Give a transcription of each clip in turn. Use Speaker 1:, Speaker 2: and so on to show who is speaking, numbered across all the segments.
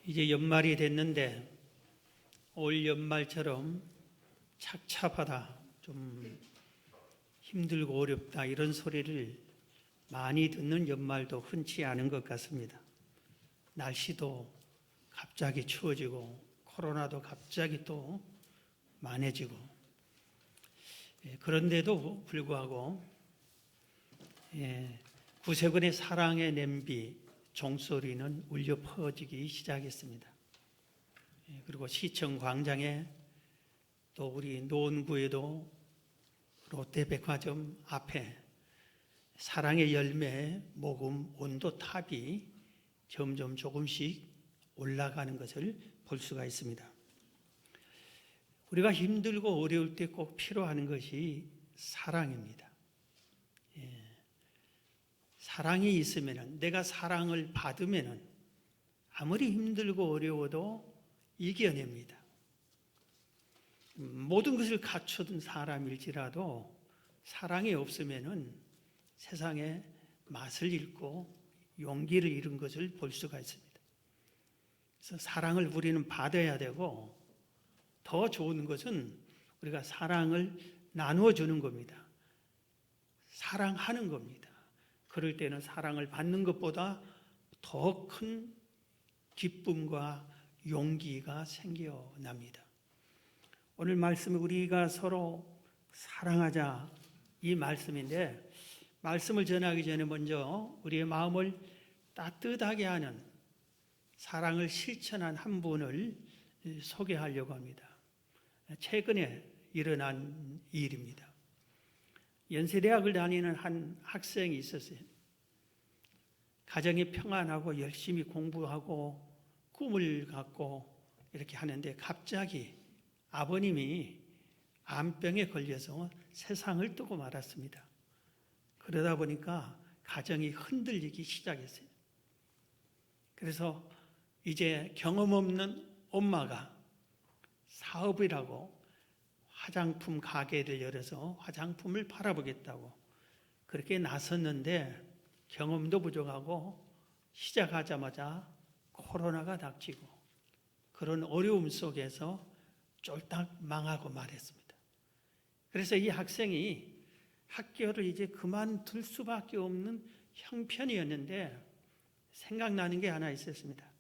Speaker 1: 이제 연말이 됐는데 올 연말처럼 착잡하다, 좀 힘들고 어렵다 이런 소리를 많이 듣는 연말도 흔치 않은 것 같습니다. 날씨도 갑자기 추워지고 코로나도 갑자기 또 많아지고, 그런데도 불구하고 구세군의 사랑의 냄비 종소리는 울려 퍼지기 시작했습니다. 그리고 시청 광장에 또 우리 노원구에도 롯데백화점 앞에 사랑의 열매 모금 온도탑이 점점 조금씩 올라가는 것을 볼 수가 있습니다. 우리가 힘들고 어려울 때 꼭 필요한 것이 사랑입니다. 사랑이 있으면, 내가 사랑을 받으면 아무리 힘들고 어려워도 이겨냅니다. 모든 것을 갖춰둔 사람일지라도 사랑이 없으면 세상에 맛을 잃고 용기를 잃은 것을 볼 수가 있습니다. 그래서 사랑을 우리는 받아야 되고, 더 좋은 것은 우리가 사랑을 나누어 주는 겁니다. 사랑하는 겁니다. 그럴 때는 사랑을 받는 것보다 더 큰 기쁨과 용기가 생겨납니다. 오늘 말씀은 우리가 서로 사랑하자 이 말씀인데, 말씀을 전하기 전에 먼저 우리의 마음을 따뜻하게 하는 사랑을 실천한 한 분을 소개하려고 합니다. 최근에 일어난 일입니다. 연세대학을 다니는 한 학생이 있었어요. 가정이 평안하고 열심히 공부하고 꿈을 갖고 이렇게 하는데, 갑자기 아버님이 암병에 걸려서 세상을 뜨고 말았습니다. 그러다 보니까 가정이 흔들리기 시작했어요. 그래서 이제 경험 없는 엄마가 사업이라고 화장품 가게를 열어서 화장품을 팔아보겠다고 그렇게 나섰는데, 경험도 부족하고 시작하자마자 코로나가 닥치고 그런 어려움 속에서 쫄딱 망하고 말했습니다. 그래서 이 학생이 학교를 이제 그만둘 수밖에 없는 형편이었는데, 생각나는 게 하나 있었습니다.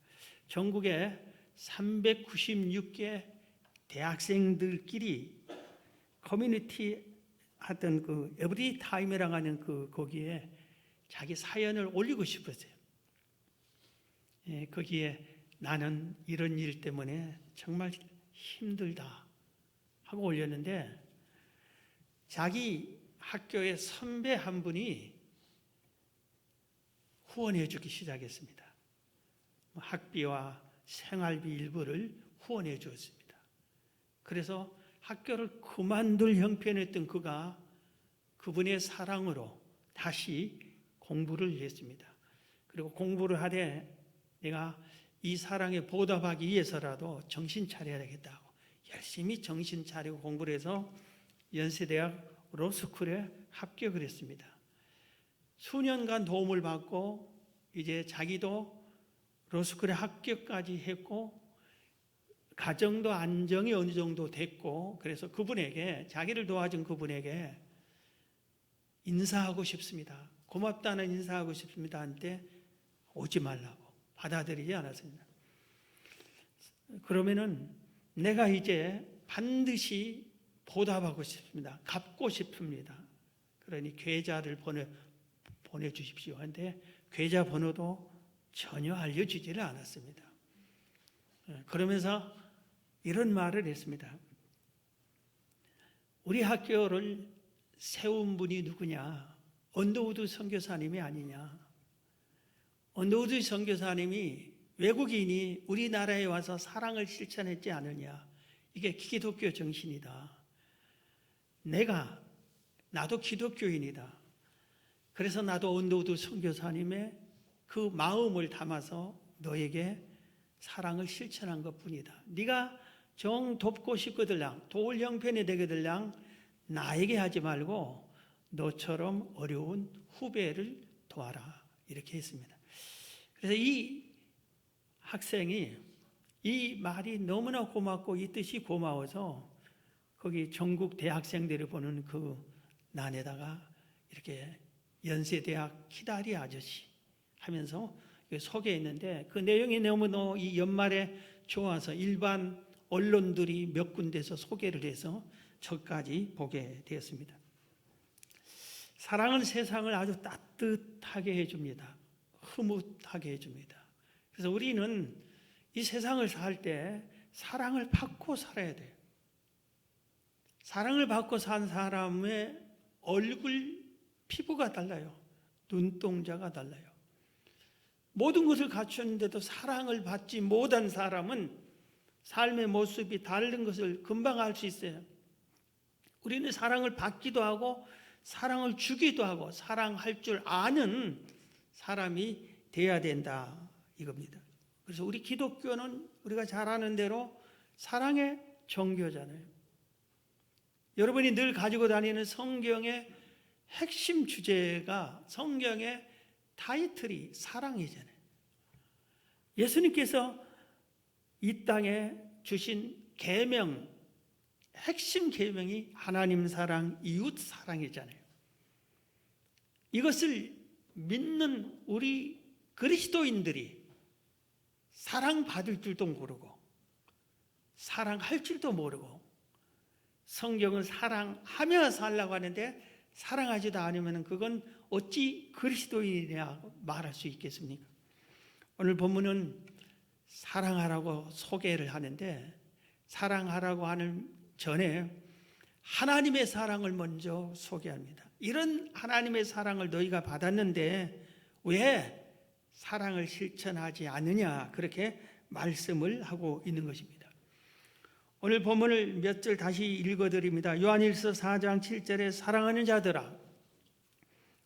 Speaker 1: 전국에 396개 대학생들끼리 커뮤니티 하던 그 에브리 타임이라고 하는 거기에 자기 사연을 올리고 싶었어요. 거기에 나는 이런 일 때문에 정말 힘들다 하고 올렸는데, 자기 학교의 선배 한 분이 후원해 주기 시작했습니다. 학비와 생활비 일부를 후원해 주었습니다. 그래서 학교를 그만둘 형편이었던 그가 그분의 사랑으로 다시 공부를 했습니다. 그리고 공부를 하되, 내가 이 사랑에 보답하기 위해서라도 정신 차려야 되겠다고 열심히 정신 차리고 공부를 해서 연세대학 로스쿨에 합격을 했습니다. 수년간 도움을 받고 이제 자기도 로스쿨에 합격까지 했고 가정도 안정이 어느 정도 됐고, 그래서 그분에게, 자기를 도와준 그분에게 인사하고 싶습니다. 고맙다는 인사하고 싶습니다 한때 오지 말라고 받아들이지 않았습니다. 그러면은 내가 이제 반드시 보답하고 싶습니다. 갚고 싶습니다. 그러니 계좌를 보내주십시오. 그런데 계좌 번호도 전혀 알려주지를 않았습니다. 그러면서 이런 말을 했습니다. 우리 학교를 세운 분이 누구냐? 언더우드 선교사님이 아니냐? 언더우드 선교사님이 외국인이 우리나라에 와서 사랑을 실천했지 않느냐? 이게 기독교 정신이다. 나도 기독교인이다. 그래서 나도 언더우드 선교사님의 그 마음을 담아서 너에게 사랑을 실천한 것뿐이다. 네가 정 돕고 싶거들랑 도울 형편이 되거들랑 나에게 하지 말고 너처럼 어려운 후배를 도와라, 이렇게 했습니다. 그래서 이 학생이 이 말이 너무나 고맙고 이 뜻이 고마워서 거기 전국 대학생들이 보는 그 난에다가 이렇게 연세대학 키다리 아저씨 하면서 소개했는데 그 내용이 너무너무 이 연말에 좋아서 일반 언론들이 몇 군데서 소개를 해서 저까지 보게 되었습니다. 사랑은 세상을 아주 따뜻하게 해줍니다. 흐뭇하게 해줍니다. 그래서 우리는 이 세상을 살 때 사랑을 받고 살아야 돼요. 사랑을 받고 산 사람의 얼굴, 피부가 달라요. 눈동자가 달라요. 모든 것을 갖추었는데도 사랑을 받지 못한 사람은 삶의 모습이 다른 것을 금방 알 수 있어요. 우리는 사랑을 받기도 하고 사랑을 주기도 하고 사랑할 줄 아는 사람이 돼야 된다 이겁니다. 그래서 우리 기독교는 우리가 잘 아는 대로 사랑의 종교잖아요. 여러분이 늘 가지고 다니는 성경의 핵심 주제가 성경의 타이틀이 사랑이잖아요. 예수님께서 이 땅에 주신 계명, 핵심 계명이 하나님 사랑, 이웃 사랑이잖아요. 이것을 믿는 우리 그리스도인들이 사랑받을 줄도 모르고 사랑할 줄도 모르고 성경을 사랑하며 살라고 하는데 사랑하지도 않으면 그건 어찌 그리스도인이냐 말할 수 있겠습니까? 오늘 본문은 사랑하라고 소개를 하는데 사랑하라고 하는 전에 하나님의 사랑을 먼저 소개합니다. 이런 하나님의 사랑을 너희가 받았는데 왜 사랑을 실천하지 않느냐 그렇게 말씀을 하고 있는 것입니다. 오늘 본문을 몇 절 다시 읽어드립니다. 요한일서 4장 7절에 사랑하는 자들아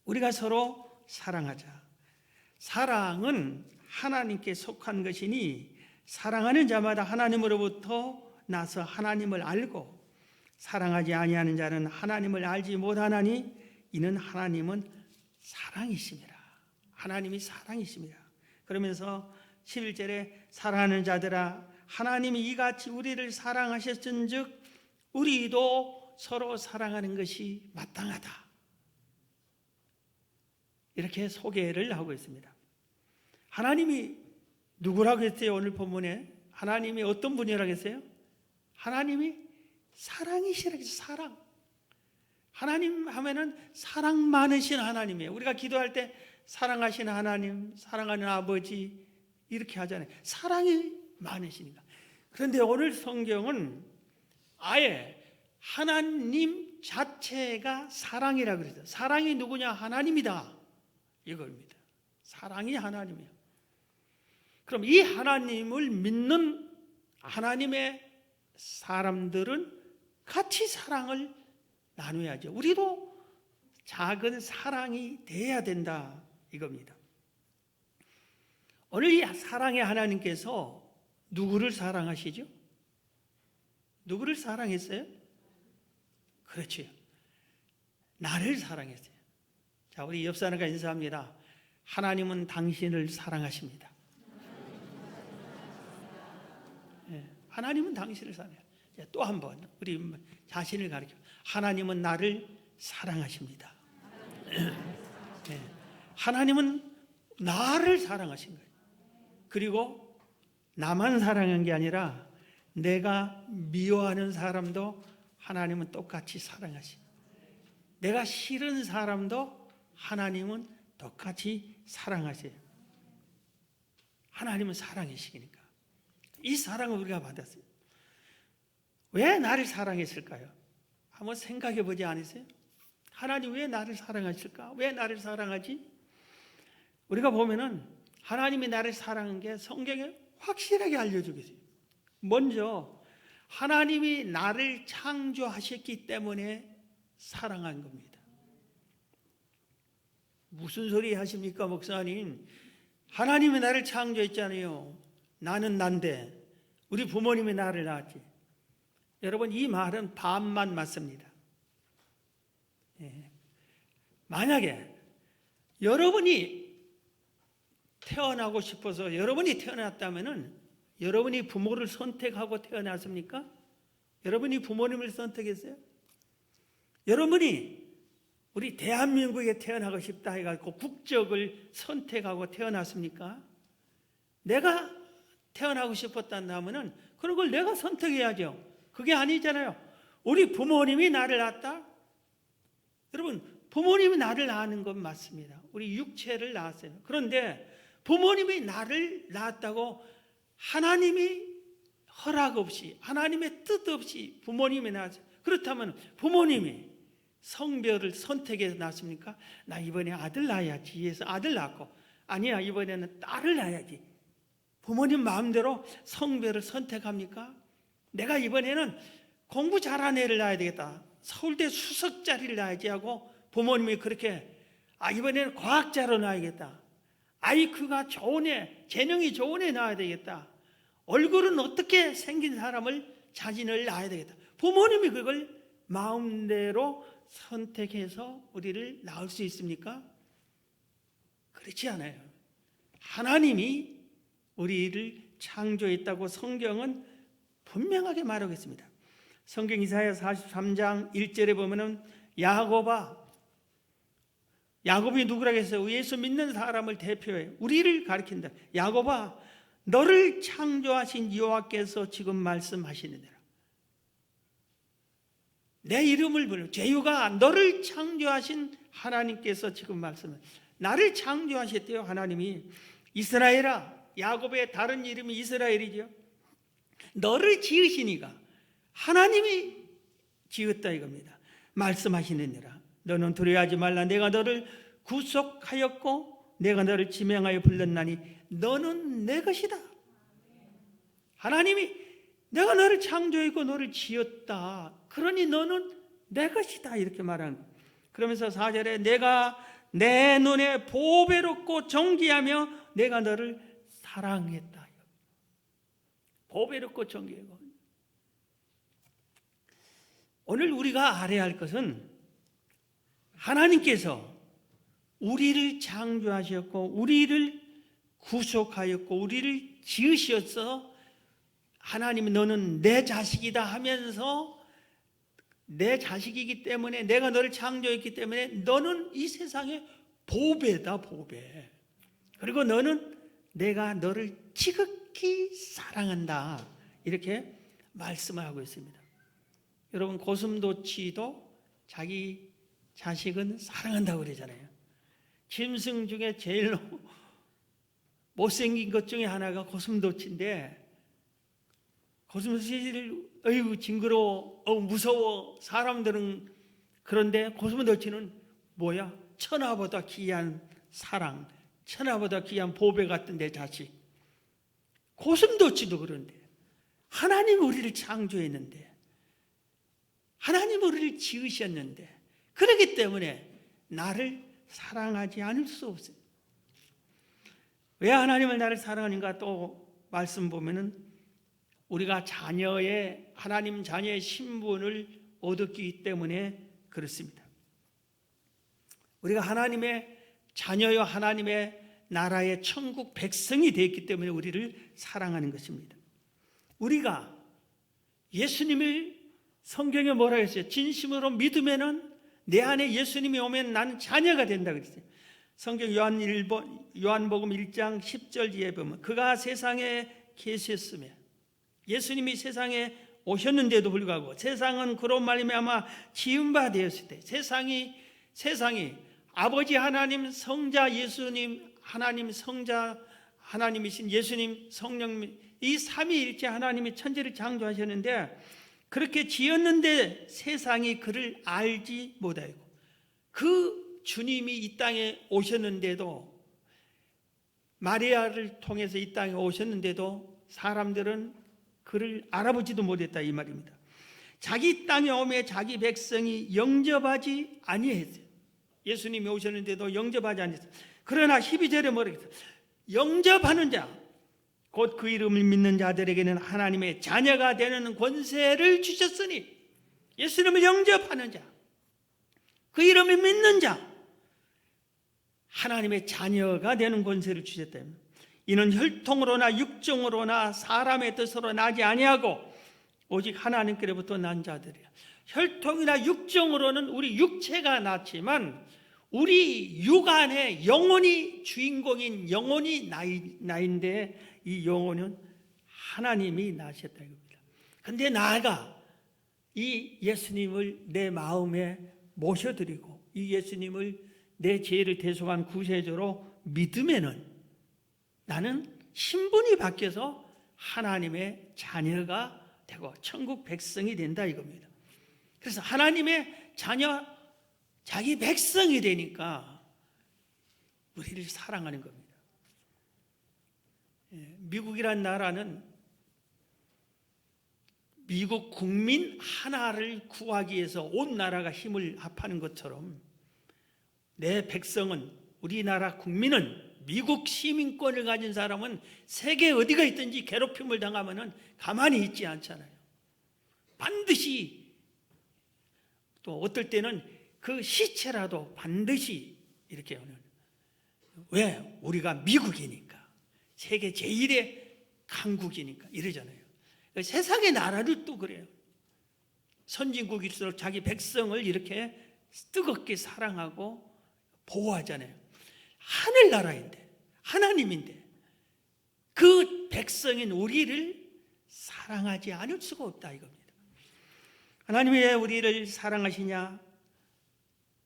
Speaker 1: 우리가 서로 사랑하자. 사랑은 하나님께 속한 것이니 사랑하는 자마다 하나님으로부터 나서 하나님을 알고 사랑하지 아니하는 자는 하나님을 알지 못하나니 이는 하나님은 사랑이십니다. 하나님이 사랑이십니다. 그러면서 11절에 사랑하는 자들아 하나님이 이같이 우리를 사랑하셨은즉 우리도 서로 사랑하는 것이 마땅하다. 이렇게 소개를 하고 있습니다. 하나님이 누구라고 했어요? 오늘 본문에 하나님이 어떤 분이라고 했어요? 하나님이 사랑이시라고 했어요. 사랑. 하나님 하면은 사랑 많으신 하나님이에요. 우리가 기도할 때 사랑하시는 하나님, 사랑하는 아버지 이렇게 하잖아요. 사랑이 많으시니까. 그런데 오늘 성경은 아예 하나님 자체가 사랑이라고 그랬어요. 사랑이 누구냐? 하나님이다. 이겁니다. 사랑이 하나님이에요. 그럼 이 하나님을 믿는 하나님의 사람들은 같이 사랑을 나눠야죠. 우리도 작은 사랑이 돼야 된다 이겁니다. 오늘 이 사랑의 하나님께서 누구를 사랑하시죠? 누구를 사랑했어요? 그렇죠. 나를 사랑했어요. 자, 우리 옆 사람과 인사합니다. 하나님은 당신을 사랑하십니다. 네, 하나님은 당신을 사랑해요. 또 한 번 우리 자신을 가르쳐. 하나님은 나를 사랑하십니다. 네, 하나님은 나를 사랑하신 거예요. 그리고 나만 사랑한 게 아니라 내가 미워하는 사람도 하나님은 똑같이 사랑하시고 내가 싫은 사람도 하나님은 똑같이 사랑하세요. 하나님은 사랑이시니까 이 사랑을 우리가 받았어요. 왜 나를 사랑했을까요? 한번 생각해 보지 않으세요? 하나님 왜 나를 사랑하실까? 왜 나를 사랑하지? 우리가 보면은 하나님이 나를 사랑한 게 성경에 확실하게 알려주고 있어요. 먼저 하나님이 나를 창조하셨기 때문에 사랑한 겁니다. 무슨 소리 하십니까, 목사님? 하나님이 나를 창조했잖아요. 나는 난데 우리 부모님이 나를 낳았지. 여러분 이 말은 반만 맞습니다. 만약에 여러분이 태어나고 싶어서 여러분이 태어났다면 여러분이 부모를 선택하고 태어났습니까? 여러분이 부모님을 선택했어요? 여러분이 우리 대한민국에 태어나고 싶다 해가지고 국적을 선택하고 태어났습니까? 내가 태어나고 싶었다면 그런 걸 내가 선택해야죠. 그게 아니잖아요. 우리 부모님이 나를 낳았다? 여러분, 부모님이 나를 낳는 건 맞습니다. 우리 육체를 낳았어요. 그런데 부모님이 나를 낳았다고 하나님이 허락 없이, 하나님의 뜻 없이 부모님이 낳았어요. 그렇다면 부모님이 성별을 선택해서 낳습니까? 나 이번에 아들 낳아야지 해서 아들 낳고, 아니야 이번에는 딸을 낳아야지. 부모님 마음대로 성별을 선택합니까? 내가 이번에는 공부 잘하는 애를 낳아야 되겠다, 서울대 수석 자리를 낳아야지 하고 부모님이 그렇게, 이번에는 과학자로 낳아야겠다, IQ가 좋은 애, 재능이 좋은 애 낳아야 되겠다, 얼굴은 어떻게 생긴 사람을 자신을 낳아야 되겠다. 부모님이 그걸 마음대로 선택해서 우리를 낳을 수 있습니까? 그렇지 않아요. 하나님이 우리를 창조했다고 성경은 분명하게 말하고 있습니다. 성경 이사야 43장 1절에 보면은 야곱이 누구라고 했어요? 예수 믿는 사람을 대표해 우리를 가리킨다. 야곱아, 너를 창조하신 여호와께서 지금 말씀하시느니라. 내 이름을 부르, 제유가 너를 창조하신 하나님께서 지금 말씀해, 나를 창조하셨대요. 하나님이. 이스라엘아, 야곱의 다른 이름이 이스라엘이죠. 너를 지으시니가 하나님이 지었다 이겁니다. 말씀하시느니라. 너는 두려워하지 말라. 내가 너를 구속하였고 내가 너를 지명하여 불렀나니 너는 내 것이다. 하나님이 내가 너를 창조했고 너를 지었다, 그러니 너는 내 것이다 이렇게 말하는 거예요. 그러면서 4절에 내가 내 눈에 보배롭고 정귀하며 내가 너를 사랑했다. 보배롭고 정귀하고. 오늘 우리가 알아야 할 것은 하나님께서 우리를 창조하셨고 우리를 구속하였고 우리를 지으셔서 하나님이 너는 내 자식이다 하면서, 내 자식이기 때문에, 내가 너를 창조했기 때문에 너는 이 세상의 보배다, 보배. 그리고 너는 내가 너를 지극히 사랑한다 이렇게 말씀을 하고 있습니다. 여러분, 고슴도치도 자기 자식은 사랑한다고 그러잖아요. 짐승 중에 제일 못생긴 것 중에 하나가 고슴도치인데, 고슴도치를 어이구 징그러워, 무서워 사람들은. 그런데 고슴도치는 뭐야? 천하보다 귀한 사랑, 천하보다 귀한 보배 같은 내 자식. 고슴도치도 그런데 하나님 우리를 창조했는데, 하나님 우리를 지으셨는데, 그렇기 때문에 나를 사랑하지 않을 수 없어요. 왜 하나님을 나를 사랑하는가? 또 말씀 보면은 우리가 하나님 자녀의 신분을 얻었기 때문에 그렇습니다. 우리가 하나님의 자녀요 하나님의 나라의 천국 백성이 되었기 때문에 우리를 사랑하는 것입니다. 우리가 예수님을 성경에 뭐라고 했어요? 진심으로 믿으면은 내 안에 예수님이 오면 나는 자녀가 된다 그랬어요. 성경 요한복음 1장 10절 뒤에 보면 그가 세상에 계셨으며, 예수님이 세상에 오셨는데도 불구하고 세상은 그로 말미암아 지은 바 되었을 때, 세상이 아버지 하나님, 성자 예수님, 하나님 성자 하나님이신 예수님, 성령, 이 삼위일체 하나님이 천지를 창조하셨는데, 그렇게 지었는데 세상이 그를 알지 못하고, 그 주님이 이 땅에 오셨는데도, 마리아를 통해서 이 땅에 오셨는데도 사람들은 그를 알아보지도 못했다 이 말입니다. 자기 땅에 오매 자기 백성이 영접하지 아니했어요. 예수님이 오셨는데도 영접하지 않았어요. 그러나 12절에 뭐라고 했어요? 영접하는 자, 곧 그 이름을 믿는 자들에게는 하나님의 자녀가 되는 권세를 주셨으니, 예수님을 영접하는 자, 그 이름을 믿는 자, 하나님의 자녀가 되는 권세를 주셨다. 이는 혈통으로나 육정으로나 사람의 뜻으로 나지 아니하고 오직 하나님께로부터 난 자들이야. 혈통이나 육정으로는 우리 육체가 낳지만 우리 육안에 영혼이 주인공인 영혼이 나인데 이 영혼은 하나님이 낳으셨다 이겁니다. 근데 나아가 이 예수님을 내 마음에 모셔드리고 이 예수님을 내 죄를 대속한 구세주로 믿으면은 나는 신분이 바뀌어서 하나님의 자녀가 되고 천국 백성이 된다 이겁니다. 그래서 하나님의 자녀, 자기 백성이 되니까 우리를 사랑하는 겁니다. 미국이란 나라는 미국 국민 하나를 구하기 위해서 온 나라가 힘을 합하는 것처럼 내 백성은, 우리나라 국민은, 미국 시민권을 가진 사람은 세계 어디가 있든지 괴롭힘을 당하면 가만히 있지 않잖아요. 반드시, 또 어떨 때는 그 시체라도 반드시 이렇게 오는. 왜? 우리가 미국이니까, 세계 제1의 강국이니까 이러잖아요. 세상의 나라를 또 그래요. 선진국일수록 자기 백성을 이렇게 뜨겁게 사랑하고 보호하잖아요. 하늘나라인데, 하나님인데 그 백성인 우리를 사랑하지 않을 수가 없다 이겁니다. 하나님이 왜 우리를 사랑하시냐?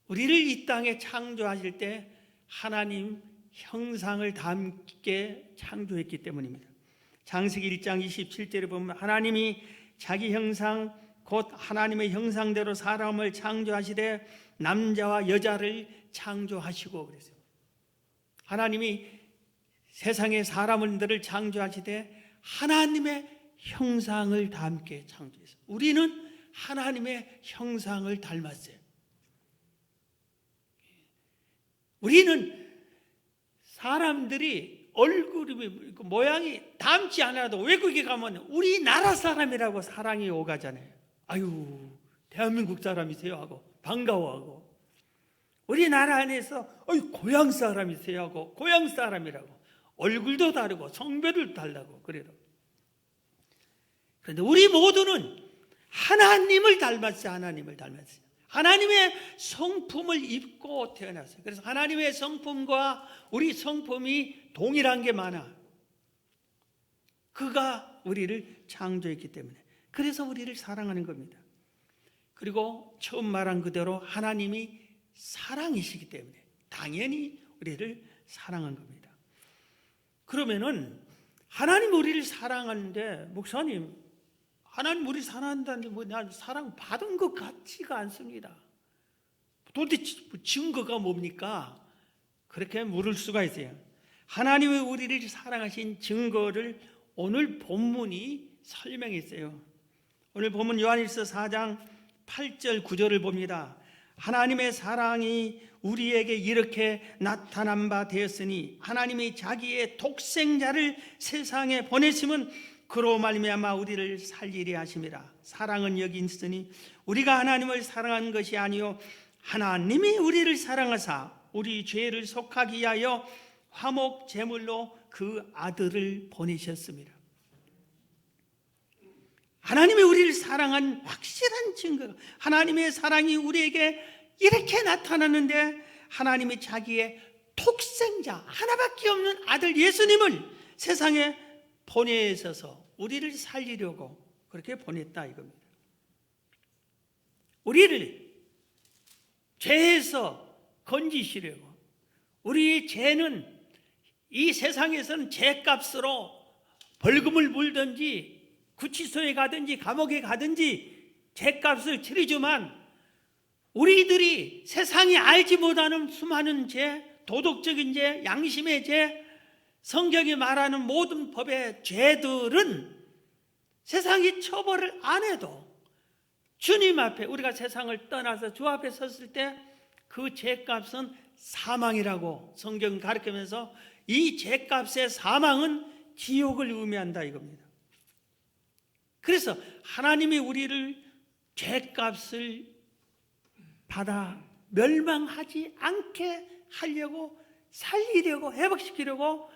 Speaker 1: 우리를 이 땅에 창조하실 때 하나님 형상을 담게 창조했기 때문입니다. 창세기 1장 27절에 보면 하나님이 자기 형상 곧 하나님의 형상대로 사람을 창조하시되 남자와 여자를 창조하시고 그랬어요. 하나님이 세상의 사람들을 창조하시되 하나님의 형상을 담게 창조했어요. 우리는 하나님의 형상을 닮았어요. 우리는 사람들이 얼굴이 모양이 닮지 않아도 외국에 가면 우리나라 사람이라고 사랑이 오가잖아요. 아유, 대한민국 사람이세요 하고 반가워하고, 우리나라 안에서 고향 사람이세요 하고 고향 사람이라고, 얼굴도 다르고 성별도 달라고 그래요. 그런데 우리 모두는 하나님을 닮았어요. 하나님을 닮았어요. 하나님의 성품을 입고 태어났어요. 그래서 하나님의 성품과 우리 성품이 동일한 게 많아. 그가 우리를 창조했기 때문에, 그래서 우리를 사랑하는 겁니다. 그리고 처음 말한 그대로 하나님이 사랑이시기 때문에 당연히 우리를 사랑한 겁니다. 그러면은 하나님 우리를 사랑하는데, 목사님 하나님 우리 사랑한다는데 난 사랑 받은 것 같지가 않습니다. 도대체 증거가 뭡니까? 그렇게 물을 수가 있어요. 하나님이 우리를 사랑하신 증거를 오늘 본문이 설명했어요. 오늘 본문 요한일서 4장 8절 9절을 봅니다. 하나님의 사랑이 우리에게 이렇게 나타난 바 되었으니 하나님이 자기의 독생자를 세상에 보내심은 그로 말미암아 우리를 살리려 하심이라. 사랑은 여기 있으니 우리가 하나님을 사랑한 것이 아니요 하나님이 우리를 사랑하사 우리 죄를 속하기 위하여 화목 제물로 그 아들을 보내셨습니다. 하나님이 우리를 사랑한 확실한 증거, 하나님의 사랑이 우리에게 이렇게 나타났는데 하나님이 자기의 독생자 하나밖에 없는 아들 예수님을 세상에 보내셔서 우리를 살리려고 그렇게 보냈다 이겁니다. 우리를 죄에서 건지시려고. 우리의 죄는 이 세상에서는 죄값으로 벌금을 물든지 구치소에 가든지 감옥에 가든지 죄값을 치르지만, 우리들이 세상이 알지 못하는 수많은 죄, 도덕적인 죄, 양심의 죄, 성경이 말하는 모든 법의 죄들은 세상이 처벌을 안 해도 주님 앞에, 우리가 세상을 떠나서 주 앞에 섰을 때 그 죄값은 사망이라고 성경은 가르치면서 이 죄값의 사망은 지옥을 의미한다 이겁니다. 그래서 하나님이 우리를 죄값을 받아 멸망하지 않게 하려고, 살리려고, 회복시키려고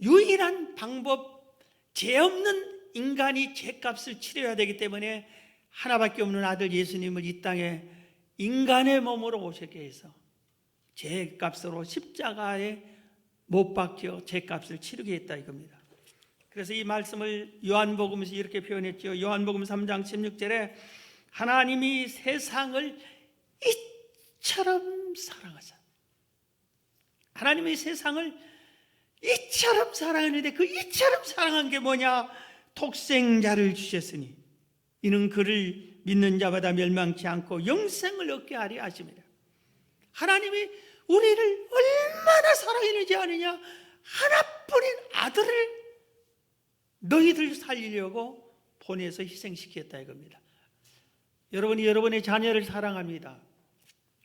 Speaker 1: 유일한 방법, 죄 없는 인간이 죄값을 치러야 되기 때문에 하나밖에 없는 아들 예수님을 이 땅에 인간의 몸으로 오셨게 해서 죄값으로 십자가에 못 박혀 죄값을 치르게 했다 이겁니다. 그래서 이 말씀을 요한복음에서 이렇게 표현했죠. 요한복음 3장 16절에 하나님이 세상을 이처럼 사랑하사, 하나님이 세상을 이처럼 사랑했는데 그 이처럼 사랑한 게 뭐냐? 독생자를 주셨으니 이는 그를 믿는 자마다 멸망치 않고 영생을 얻게 하려 하십니다. 하나님이 우리를 얼마나 사랑했는지 아느냐? 하나뿐인 아들을 너희들 살리려고 보내서 희생시켰다 이겁니다. 여러분이 여러분의 자녀를 사랑합니다.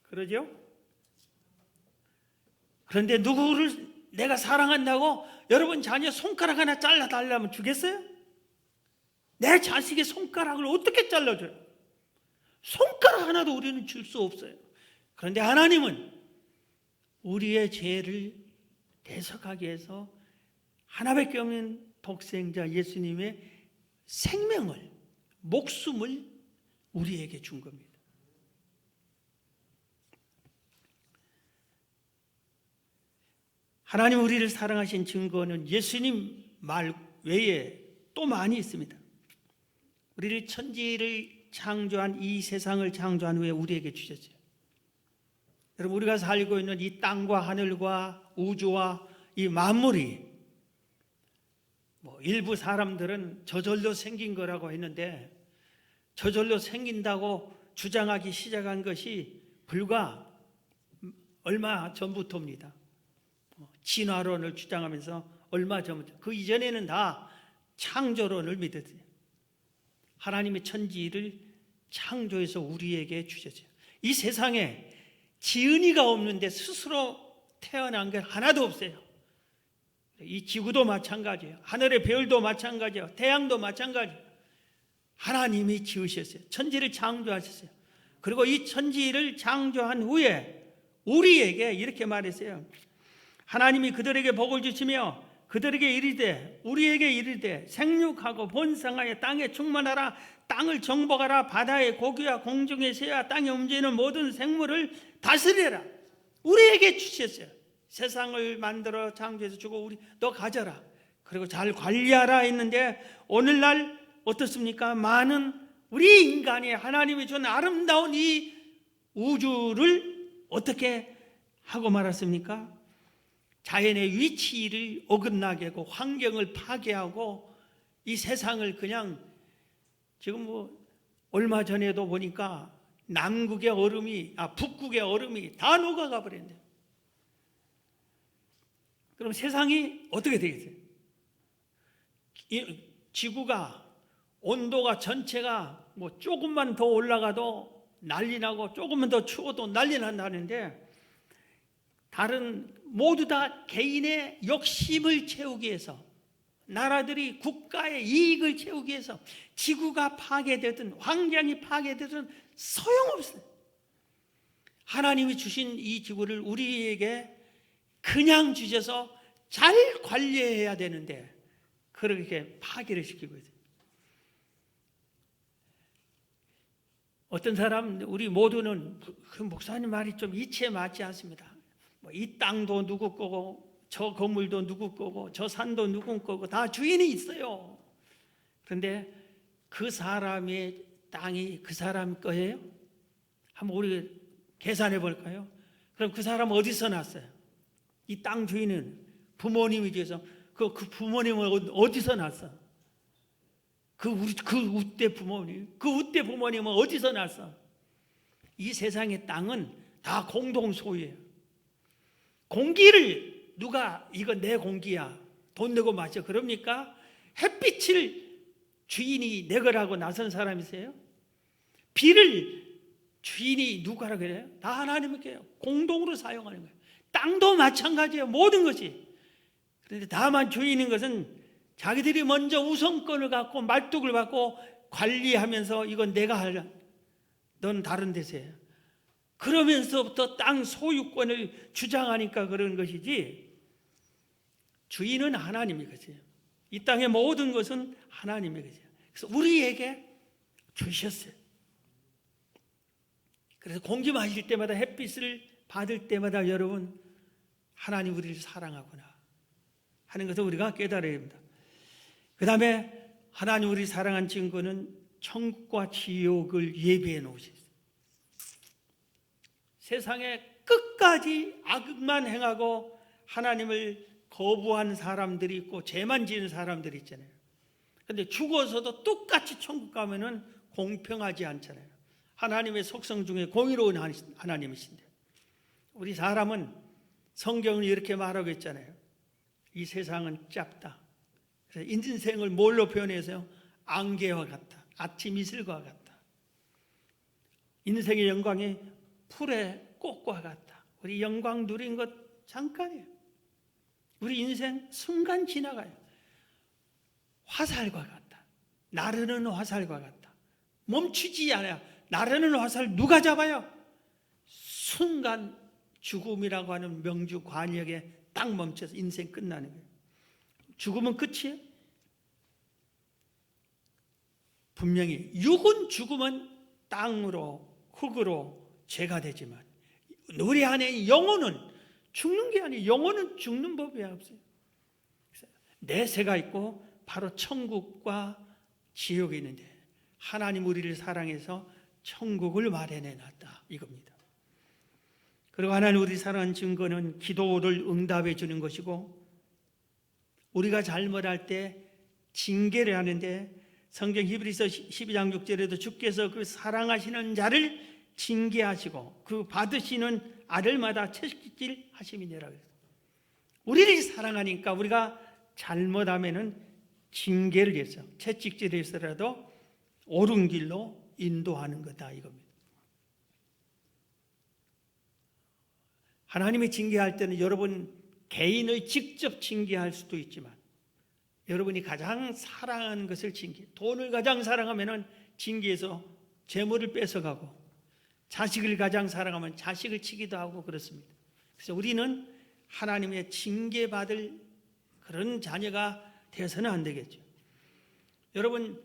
Speaker 1: 그러죠? 그런데 누구를 내가 사랑한다고 여러분 자녀 손가락 하나 잘라달라면 주겠어요? 내 자식의 손가락을 어떻게 잘라줘요? 손가락 하나도 우리는 줄 수 없어요. 그런데 하나님은 우리의 죄를 대속하기 위해서 하나밖에 없는 독생자 예수님의 생명을, 목숨을 우리에게 준 겁니다. 하나님 우리를 사랑하신 증거는 예수님 말 외에 또 많이 있습니다. 우리를 천지를 창조한, 이 세상을 창조한 후에 우리에게 주셨어요. 여러분, 우리가 살고 있는 이 땅과 하늘과 우주와 이 만물이 일부 사람들은 저절로 생긴 거라고 했는데, 저절로 생긴다고 주장하기 시작한 것이 불과 얼마 전부터입니다. 진화론을 주장하면서 얼마 전부터, 그 이전에는 다 창조론을 믿었어요. 하나님의 천지를 창조해서 우리에게 주셨어요. 이 세상에 지은이가 없는데 스스로 태어난 게 하나도 없어요. 이 지구도 마찬가지예요. 하늘의 별도 마찬가지예요. 태양도 마찬가지예요. 하나님이 지으셨어요. 천지를 창조하셨어요. 그리고 이 천지를 창조한 후에 우리에게 이렇게 말했어요. 하나님이 그들에게 복을 주시며 그들에게 이르되, 우리에게 이르되 생육하고 번성하여 땅에 충만하라, 땅을 정복하라, 바다의 고기와 공중의 새와 땅에 움직이는 모든 생물을 다스리라. 우리에게 주셨어요. 세상을 만들어 창조해서 주고 우리 너 가져라, 그리고 잘 관리하라 했는데, 오늘날 어떻습니까? 많은 우리 인간이 하나님이 준 아름다운 이 우주를 어떻게 하고 말았습니까? 자연의 위치를 어긋나게 하고 환경을 파괴하고 이 세상을 그냥, 지금 얼마 전에도 보니까 남극의 얼음이, 북극의 얼음이 다 녹아가 버렸네요. 그럼 세상이 어떻게 되겠어요? 지구가, 온도가 전체가 조금만 더 올라가도 난리 나고 조금만 더 추워도 난리 난다는데, 다른 모두 다 개인의 욕심을 채우기 위해서, 나라들이 국가의 이익을 채우기 위해서 지구가 파괴되든 환경이 되든 소용없어요. 하나님이 주신 이 지구를 우리에게 그냥 주셔서 잘 관리해야 되는데 그렇게 파괴를 시키고 있어요. 어떤 사람, 우리 모두는 그 목사님 말이 좀 이치에 맞지 않습니다. 이 땅도 누구 거고 저 건물도 누구 거고 저 산도 누구 거고 다 주인이 있어요. 그런데 그 사람의 땅이 그 사람 거예요? 한번 우리 계산해 볼까요? 그럼 그 사람 어디서 났어요? 이 땅 주인은 부모님이 돼서 그 부모님은 어디서 났어? 그 우때 부모님은 어디서 났어? 이 세상의 땅은 다 공동 소유예요. 공기를 누가 이거 내 공기야, 돈 내고 마셔 그럽니까? 햇빛을 주인이 내 거라고 나선 사람이세요? 비를 주인이 누가라고 그래요? 다 하나님께요. 공동으로 사용하는 거예요. 땅도 마찬가지예요. 모든 것이. 그런데 다만 주인인 것은 자기들이 먼저 우선권을 갖고 말뚝을 받고 관리하면서 이건 내가 하려, 넌 다른 데서 해. 그러면서부터 땅 소유권을 주장하니까 그런 것이지, 주인은 하나님이 거지요. 이 땅의 모든 것은 하나님의 거지요. 그래서 우리에게 주셨어요. 그래서 공기 마실 때마다, 햇빛을 받을 때마다 여러분, 하나님 우리를 사랑하구나 하는 것을 우리가 깨달아야 합니다. 그 다음에 하나님 우리 사랑한 증거는 천국과 지옥을 예비해 놓으셨어요. 세상에 끝까지 악만 행하고 하나님을 거부한 사람들이 있고 죄만 지은 사람들이 있잖아요. 그런데 죽어서도 똑같이 천국 가면은 공평하지 않잖아요. 하나님의 속성 중에 공의로운 하나님이신데, 우리 사람은 성경은 이렇게 말하고 있잖아요. 이 세상은 짧다. 그래서 인생을 뭘로 표현해서요? 안개와 같다. 아침 이슬과 같다. 인생의 영광이 풀의 꽃과 같다. 우리 영광 누린 것 잠깐이에요. 우리 인생 순간 지나가요. 화살과 같다. 나르는 화살과 같다. 멈추지 않아요. 나르는 화살 누가 잡아요? 순간 죽음이라고 하는 명주 관역에 딱 멈춰서 인생 끝나는 거예요. 죽음은 끝이에요. 분명히 육은 죽으면 땅으로, 흙으로 죄가 되지만 우리 안에 영혼은 죽는 게 아니에요. 영혼은 죽는 법이 없어요. 내세가 있고 바로 천국과 지옥이 있는데, 하나님 우리를 사랑해서 천국을 마련해 놨다 이겁니다. 그리고 하나님 우리 사랑하는 증거는 기도를 응답해 주는 것이고, 우리가 잘못할 때 징계를 하는데, 성경 히브리서 12장 6절에도 주께서 그 사랑하시는 자를 징계하시고 그 받으시는 아들마다 채찍질 하심이니라. 우리를 사랑하니까 우리가 잘못하면은 징계를 해서 채찍질을 해서라도 옳은 길로 인도하는 거다 이겁니다. 하나님이 징계할 때는 여러분 개인을 직접 징계할 수도 있지만, 여러분이 가장 사랑하는 것을 징계, 돈을 가장 사랑하면 징계해서 재물을 뺏어가고, 자식을 가장 사랑하면 자식을 치기도 하고 그렇습니다. 그래서 우리는 하나님의 징계받을 그런 자녀가 되어서는 안 되겠죠. 여러분,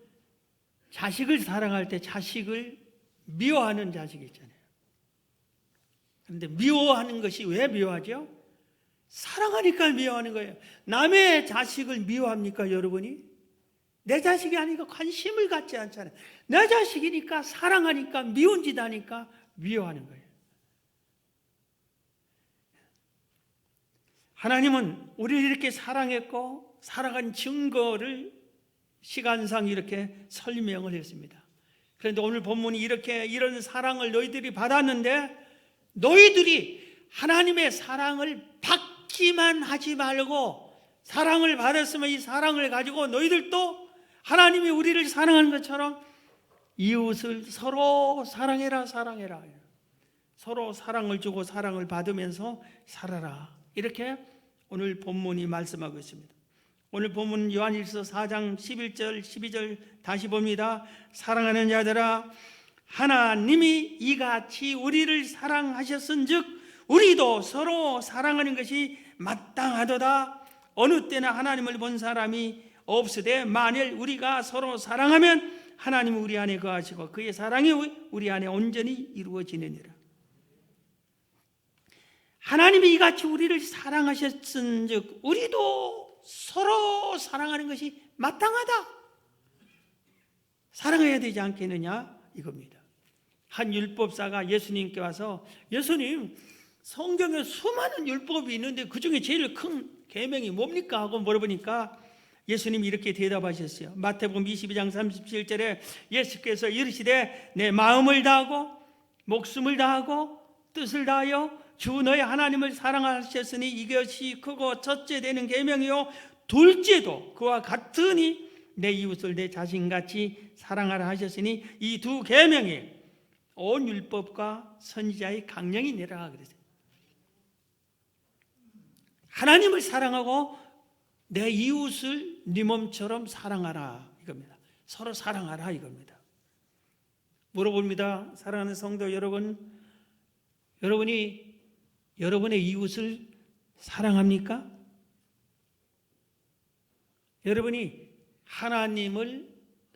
Speaker 1: 자식을 사랑할 때 자식을 미워하는 자식이 있잖아요. 그런데 미워하는 것이 왜 미워하죠? 사랑하니까 미워하는 거예요. 남의 자식을 미워합니까 여러분이? 내 자식이 아니니까 관심을 갖지 않잖아요. 내 자식이니까, 사랑하니까, 미운 짓 하니까 미워하는 거예요. 하나님은 우리를 이렇게 사랑했고 사랑한 증거를 시간상 이렇게 설명을 했습니다. 그런데 오늘 본문이 이렇게, 이런 사랑을 너희들이 받았는데 너희들이 하나님의 사랑을 받기만 하지 말고, 사랑을 받았으면 이 사랑을 가지고 너희들도 하나님이 우리를 사랑하는 것처럼 이웃을 서로 사랑해라, 사랑해라. 서로 사랑을 주고 사랑을 받으면서 살아라. 이렇게 오늘 본문이 말씀하고 있습니다. 오늘 본문 요한일서 4장 11절 12절 다시 봅니다. 사랑하는 자들아, 하나님이 이같이 우리를 사랑하셨은즉 우리도 서로 사랑하는 것이 마땅하도다. 어느 때나 하나님을 본 사람이 없으되 만일 우리가 서로 사랑하면 하나님은 우리 안에 거하시고 그의 사랑이 우리 안에 온전히 이루어지느니라. 하나님이 이같이 우리를 사랑하셨은즉 우리도 서로 사랑하는 것이 마땅하다. 사랑해야 되지 않겠느냐 이겁니다. 한 율법사가 예수님께 와서, 예수님, 성경에 수많은 율법이 있는데 그중에 제일 큰 계명이 뭡니까? 하고 물어보니까 예수님이 이렇게 대답하셨어요. 마태복음 22장 37절에 예수께서 이르시되 내 마음을 다하고 목숨을 다하고 뜻을 다하여 주 너의 하나님을 사랑하셨으니 이것이 크고 첫째 되는 계명이요 둘째도 그와 같으니 내 이웃을 내 자신같이 사랑하라 하셨으니 이 두 계명이 온 율법과 선지자의 강령이니라 그랬어요. 하나님을 사랑하고 내 이웃을 네 몸처럼 사랑하라 이겁니다. 서로 사랑하라 이겁니다. 물어봅니다. 사랑하는 성도 여러분, 여러분이 여러분의 이웃을 사랑합니까? 여러분이 하나님을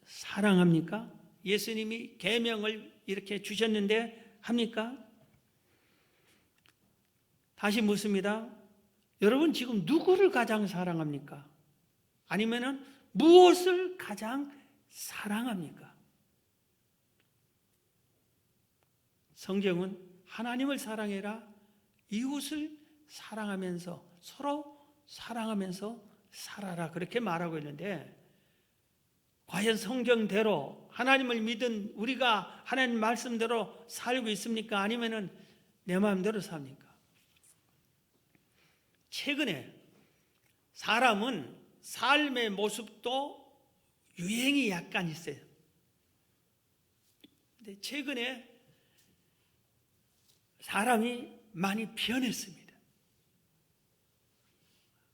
Speaker 1: 사랑합니까? 예수님이 계명을 이렇게 주셨는데 합니까? 다시 묻습니다. 여러분 지금 누구를 가장 사랑합니까? 아니면은 무엇을 가장 사랑합니까? 성경은 하나님을 사랑해라, 이웃을 사랑하면서 서로 사랑하면서 살아라 그렇게 말하고 있는데, 과연 성경대로 하나님을 믿은 우리가 하나님 말씀대로 살고 있습니까? 아니면은 내 마음대로 삽니까? 최근에 사람은 삶의 모습도 유행이 약간 있어요. 근데 최근에 사람이 많이 변했습니다.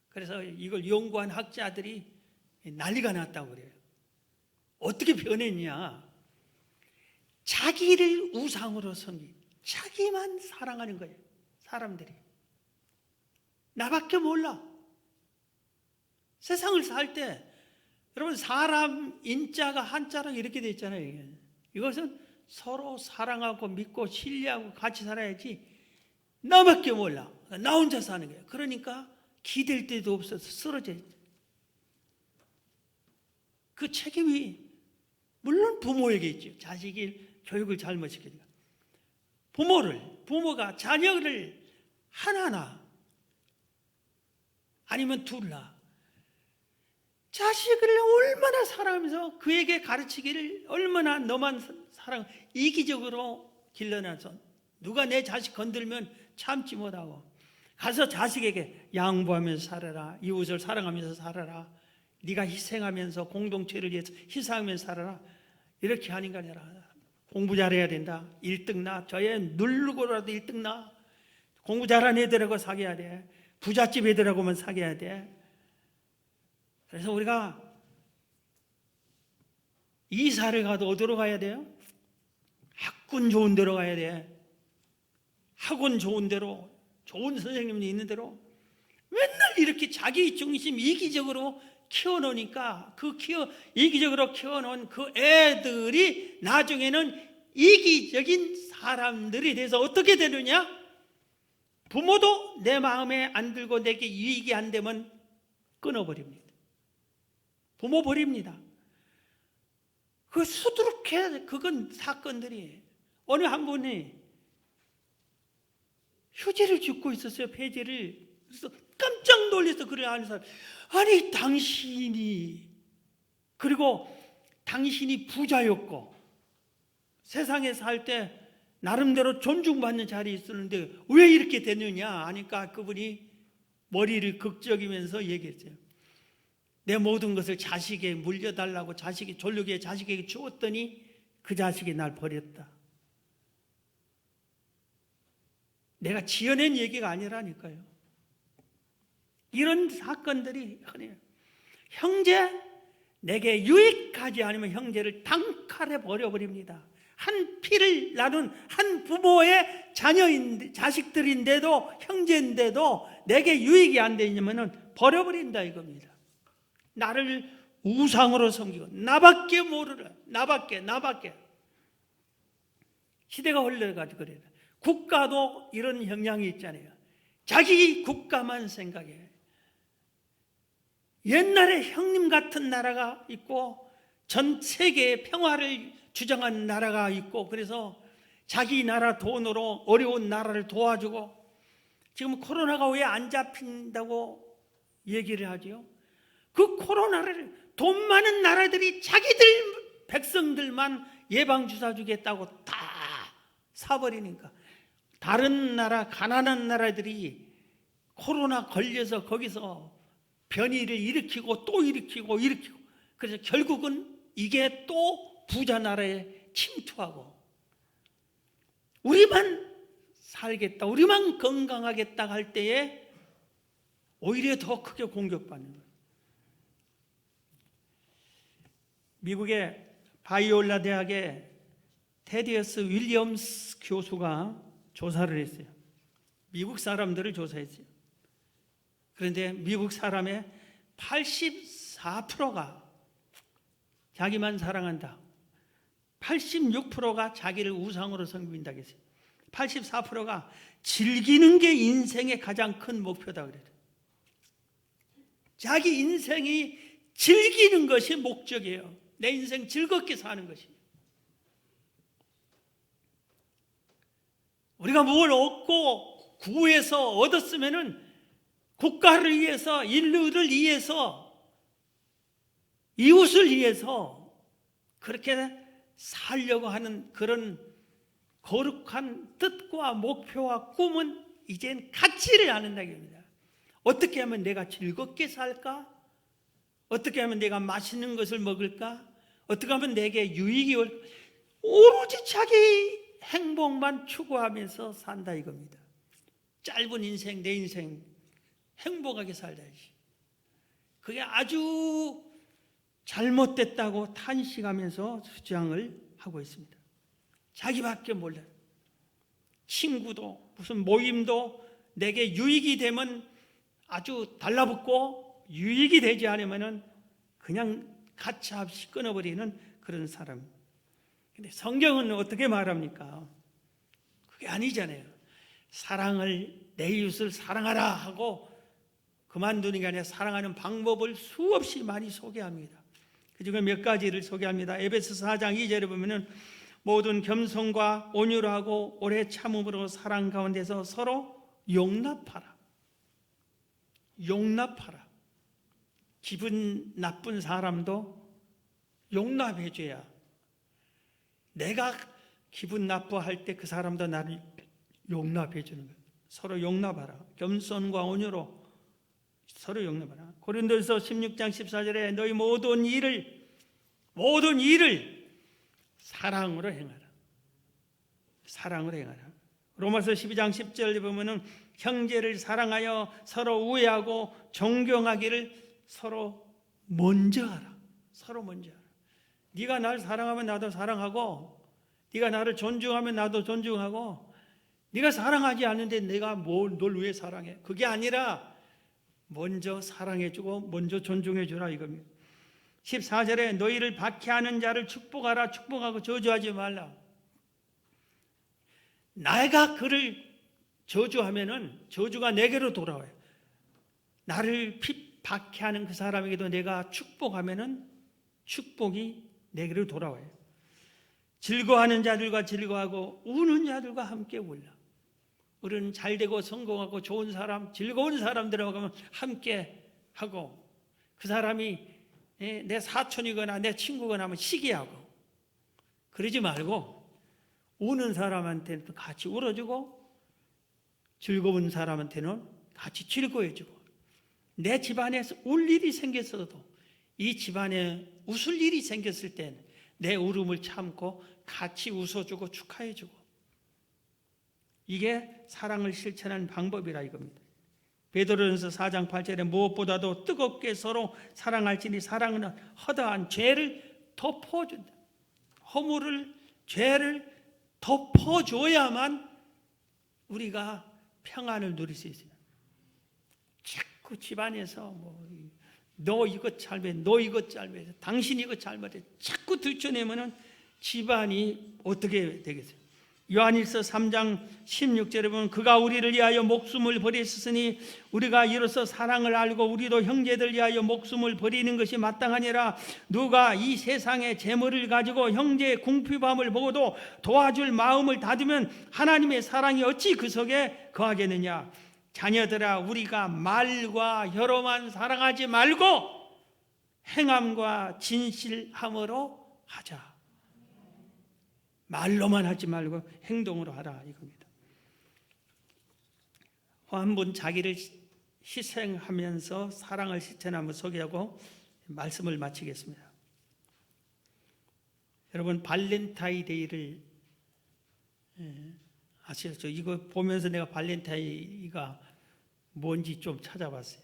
Speaker 1: 그래서 이걸 연구한 학자들이 난리가 났다고 그래요. 어떻게 변했냐? 자기를 우상으로 섬기, 자기만 사랑하는 거예요. 사람들이 나밖에 몰라. 세상을 살 때 여러분 사람 인자가 한자로 이렇게 돼 있잖아요. 이것은 서로 사랑하고 믿고 신뢰하고 같이 살아야지 나밖에 몰라, 나 혼자 사는 거예요. 그러니까 기댈 데도 없어서 쓰러져 있죠. 그 책임이 물론 부모에게 있죠. 자식이 교육을 잘못시키니까 부모가 자녀를 하나나 아니면 둘나 자식을 얼마나 사랑하면서 그에게 가르치기를 얼마나 너만 사랑, 이기적으로 길러놔서 누가 내 자식 건들면 참지 못하고 가서 자식에게 양보하면서 살아라, 이웃을 사랑하면서 살아라, 네가 희생하면서 공동체를 위해서 희생하면서 살아라 이렇게 하는 게 아니라 공부 잘해야 된다, 1등 나, 저애 누르고라도 1등 나, 공부 잘하는 애들하고 사귀어야 돼, 부잣집 애들하고만 사귀어야 돼. 그래서 우리가 이사를 가도 어디로 가야 돼요? 학군 좋은 데로 가야 돼. 학원 좋은 데로, 좋은 선생님이 있는 데로. 맨날 이렇게 자기 중심 이기적으로 키워놓으니까 이기적으로 키워놓은 그 애들이 나중에는 이기적인 사람들이 돼서 어떻게 되느냐? 부모도 내 마음에 안 들고 내게 유익이 안 되면 끊어버립니다. 부모 버립니다. 그 수두룩해. 그건 사건들이. 어느 한 분이 휴지를 줍고 있었어요. 폐지를. 그래서 깜짝 놀라서 그래 하는 사람. 아니 당신이, 그리고 당신이 부자였고 세상에 살 때 나름대로 존중받는 자리에 있었는데 왜 이렇게 됐느냐 하니까 그분이 머리를 극적이면서 얘기했어요. 내 모든 것을 자식에게 물려달라고 자식이 졸르게 자식에게 주었더니 그 자식이 날 버렸다. 내가 지어낸 얘기가 아니라니까요. 이런 사건들이 흔해요. 형제, 내게 유익하지 않으면 형제를 단칼에 버려버립니다. 한 피를 나눈 한 부모의 자식들인데도, 형제인데도 내게 유익이 안 되면 버려버린다 이겁니다. 나를 우상으로 섬기고 나밖에 모르라, 나밖에. 시대가 흘러가지고 그래요. 국가도 이런 영향이 있잖아요. 자기 국가만 생각해. 옛날에 형님 같은 나라가 있고 전 세계의 평화를 주장한 나라가 있고, 그래서 자기 나라 돈으로 어려운 나라를 도와주고, 지금 코로나가 왜 안 잡힌다고 얘기를 하죠? 그 코로나를 돈 많은 나라들이 자기들 백성들만 예방주사 주겠다고 다 사버리니까 다른 나라, 가난한 나라들이 코로나 걸려서 거기서 변이를 일으키고 또 일으키고, 그래서 결국은 이게 또 부자 나라에 침투하고, 우리만 살겠다, 우리만 건강하겠다 할 때에 오히려 더 크게 공격받는 거예요. 미국의 바이올라 대학의 테디어스 윌리엄스 교수가 조사를 했어요. 미국 사람들을 조사했어요. 그런데 미국 사람의 83% 84%가 자기만 사랑한다. 86%가 자기를 우상으로 섬긴다 그랬어요. 84%가 즐기는 게 인생의 가장 큰 목표다 그래요. 자기 인생이 즐기는 것이 목적이에요. 내 인생 즐겁게 사는 것이에요. 우리가 뭘 얻고 구해서 얻었으면은 국가를 위해서, 인류를 위해서, 이웃을 위해서 그렇게 살려고 하는 그런 거룩한 뜻과 목표와 꿈은 이젠 갖지를 않는다는 겁니다. 어떻게 하면 내가 즐겁게 살까? 어떻게 하면 내가 맛있는 것을 먹을까? 어떻게 하면 내게 유익이 올까? 오로지 자기 행복만 추구하면서 산다 이겁니다. 짧은 인생, 내 인생 행복하게 살다지. 그게 아주 잘못됐다고 탄식하면서 주장을 하고 있습니다. 자기밖에 몰라요. 친구도 무슨 모임도 내게 유익이 되면 아주 달라붙고 유익이 되지 않으면 그냥 가차없이 끊어버리는 그런 사람. 근데 성경은 어떻게 말합니까? 그게 아니잖아요. 사랑을, 내 이웃을 사랑하라 하고 그만두는 게 아니라 사랑하는 방법을 수없이 많이 소개합니다. 그중에 몇 가지를 소개합니다. 에베소 4장 2절에 보면은 모든 겸손과 온유하고 오래 참음으로 사랑 가운데서 서로 용납하라. 용납하라. 기분 나쁜 사람도 용납해줘야, 내가 기분 나빠할 때 그 사람도 나를 용납해주는 거예요. 서로 용납하라. 겸손과 온유로 서로 용납하라. 고린도서 16장 14절에 너희 모든 일을 사랑으로 행하라. 사랑으로 행하라. 로마서 12장 10절에 보면은 형제를 사랑하여 서로 우애하고 존경하기를 서로 먼저 하라. 서로 먼저 하라. 네가 날 사랑하면 나도 사랑하고, 네가 나를 존중하면 나도 존중하고, 네가 사랑하지 않는데 내가 널 왜 사랑해? 그게 아니라 먼저 사랑해주고 먼저 존중해주라 이겁니다. 14절에 너희를 박해하는 자를 축복하라. 축복하고 저주하지 말라. 내가 그를 저주하면은 저주가 내게로 돌아와요. 나를 박해하는 그 사람에게도 내가 축복하면은 축복이 내게로 돌아와요. 즐거워하는 자들과 즐거워하고 우는 자들과 함께 울라. 우리는 잘되고 성공하고 좋은 사람, 즐거운 사람들하고 함께 하고, 그 사람이 내 사촌이거나 내 친구거나 하면 시기하고 그러지 말고, 우는 사람한테는 같이 울어주고 즐거운 사람한테는 같이 즐거워해주고, 내 집안에서 울 일이 생겼어도 이 집안에 웃을 일이 생겼을 땐 내 울음을 참고 같이 웃어주고 축하해주고, 이게 사랑을 실천하는 방법이라 이겁니다. 베드로전서 4장 8절에 무엇보다도 뜨겁게 서로 사랑할지니 사랑은 허다한 죄를 덮어준다. 허물을, 죄를 덮어줘야만 우리가 평안을 누릴 수 있어요. 자꾸 집안에서 너 이것 잘못해, 너 이것 잘못해, 당신 이것 잘못해 자꾸 들춰내면은 집안이 어떻게 되겠어요? 요한일서 3장 16절에 보면 그가 우리를 위하여 목숨을 버리셨으니 우리가 이로써 사랑을 알고 우리도 형제들 위하여 목숨을 버리는 것이 마땅하니라. 누가 이 세상의 재물을 가지고 형제의 궁핍함을 보고도 도와줄 마음을 닫으면 하나님의 사랑이 어찌 그 속에 거하겠느냐. 자녀들아, 우리가 말과 혀로만 사랑하지 말고 행함과 진실함으로 하자. 말로만 하지 말고 행동으로 하라 이겁니다. 한 분 자기를 희생하면서 사랑을 실천하며 소개하고 말씀을 마치겠습니다. 여러분, 발렌타인데이를 아시죠? 이거 보면서 내가 발렌타인이가 뭔지 좀 찾아봤어요.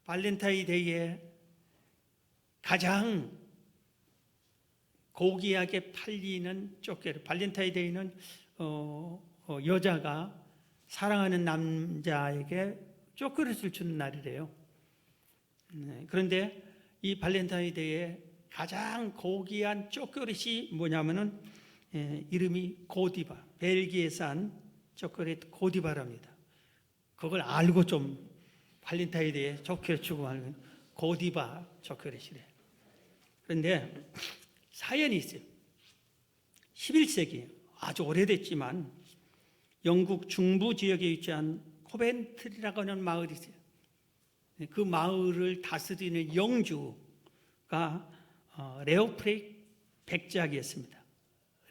Speaker 1: 발렌타인데이에 가장 고귀하게 팔리는 쪼개를, 발렌타인데이는 여자가 사랑하는 남자에게 초콜릿을 주는 날이래요. 그런데 이 발렌타인데이에 가장 고귀한 초콜릿이 뭐냐면은 이름이 고디바, 벨기에산 초콜릿 고디바랍니다. 그걸 알고 좀 발렌타인데이에 초콜릿 주고 하는 고디바 초콜릿이래. 그런데 사연이 있어요. 11세기 아주 오래됐지만 영국 중부 지역에 위치한 코벤트리라고 하는 마을이 있어요. 그 마을을 다스리는 영주가 레오프리 백작이었습니다.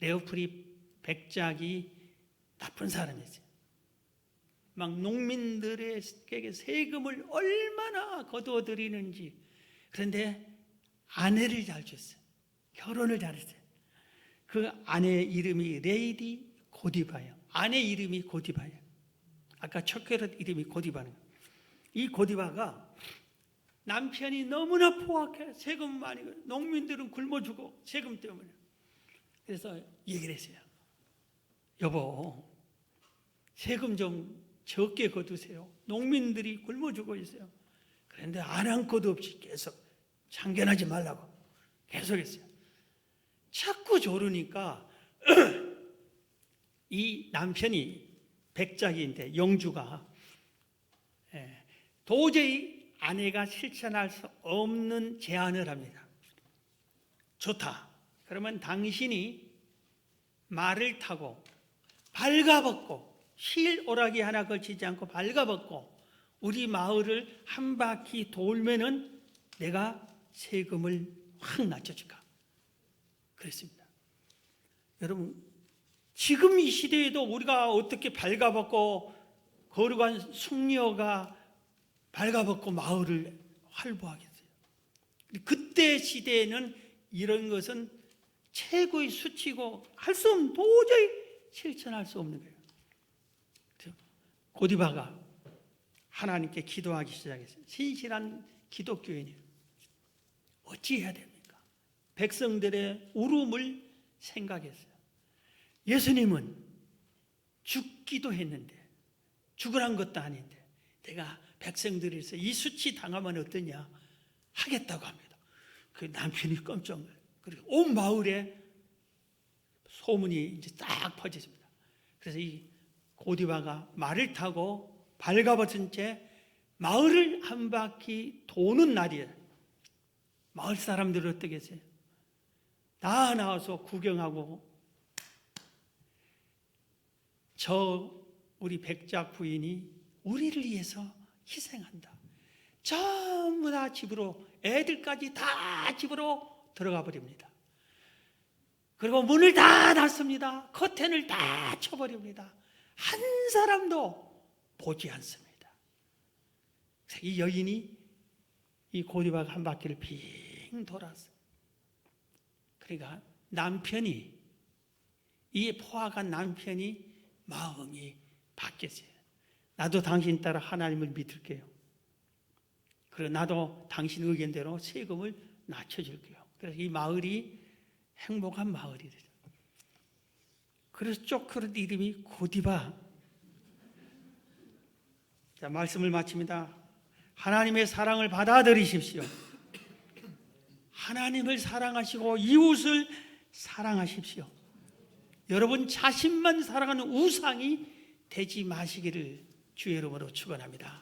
Speaker 1: 레오프리 백작이 나쁜 사람이었어요. 막 농민들에게 세금을 얼마나 거둬들이는지. 그런데 아내를 잘 줬어요. 결혼을 잘했어요. 그 아내의 이름이 레이디 고디바예요. 아내 이름이 고디바예요. 아까 초콜릿 이름이 고디바는. 이 고디바가 남편이 너무나 포악해. 세금 많이, 농민들은 굶어 죽어. 세금 때문에. 그래서 얘기를 했어요. 여보, 세금 좀 적게 거두세요. 농민들이 굶어 죽어 있어요. 그런데 안 한 것도 없이 계속 참견하지 말라고 계속 했어요. 자꾸 조르니까 이 남편이 백작인데 영주가 도저히 아내가 실천할 수 없는 제안을 합니다. 좋다. 그러면 당신이 말을 타고 발가벗고 실 오라기 하나 걸치지 않고 발가벗고 우리 마을을 한 바퀴 돌면은 내가 세금을 확 낮춰줄까? 그랬습니다. 여러분, 지금 이 시대에도 우리가 어떻게 발가벗고 거룩한 숙녀가 발가벗고 마을을 활보하겠어요? 그때 시대에는 이런 것은 최고의 수치고 할 수 없는, 도저히 실천할 수 없는 거예요. 고디바가 하나님께 기도하기 시작했어요. 신실한 기독교인이에요. 어찌해야 됩니까? 백성들의 울음을 생각했어요. 예수님은 죽기도 했는데 죽으란 것도 아닌데 내가 백성들에서 이 수치 당하면 어떠냐 하겠다고 합니다. 그 남편이 깜짝 놀라요. 그리고 온 마을에 소문이 이제 딱 퍼졌습니다. 그래서 이 고디바가 말을 타고 발가벗은 채 마을을 한 바퀴 도는 날이에요. 마을 사람들은 어떻게 했어요? 다 나와서 구경하고 저 우리 백작 부인이 우리를 위해서 희생한다. 전부 다 집으로, 애들까지 다 집으로 들어가 버립니다. 그리고 문을 다 닫습니다. 커튼을 다 쳐버립니다. 한 사람도 보지 않습니다. 이 여인이 이 고디바가 한 바퀴를 빙 돌았어요. 그러니까 남편이, 이 포악한 남편이 마음이 바뀌었어요. 나도 당신 따라 하나님을 믿을게요. 그리고 나도 당신 의견대로 세금을 낮춰줄게요. 그래서 이 마을이 행복한 마을이 되죠. 그래서 초콜릿 이름이 고디바. 자, 말씀을 마칩니다. 하나님의 사랑을 받아들이십시오. 하나님을 사랑하시고 이웃을 사랑하십시오. 여러분 자신만 사랑하는 우상이 되지 마시기를 주의 이름으로 축원합니다.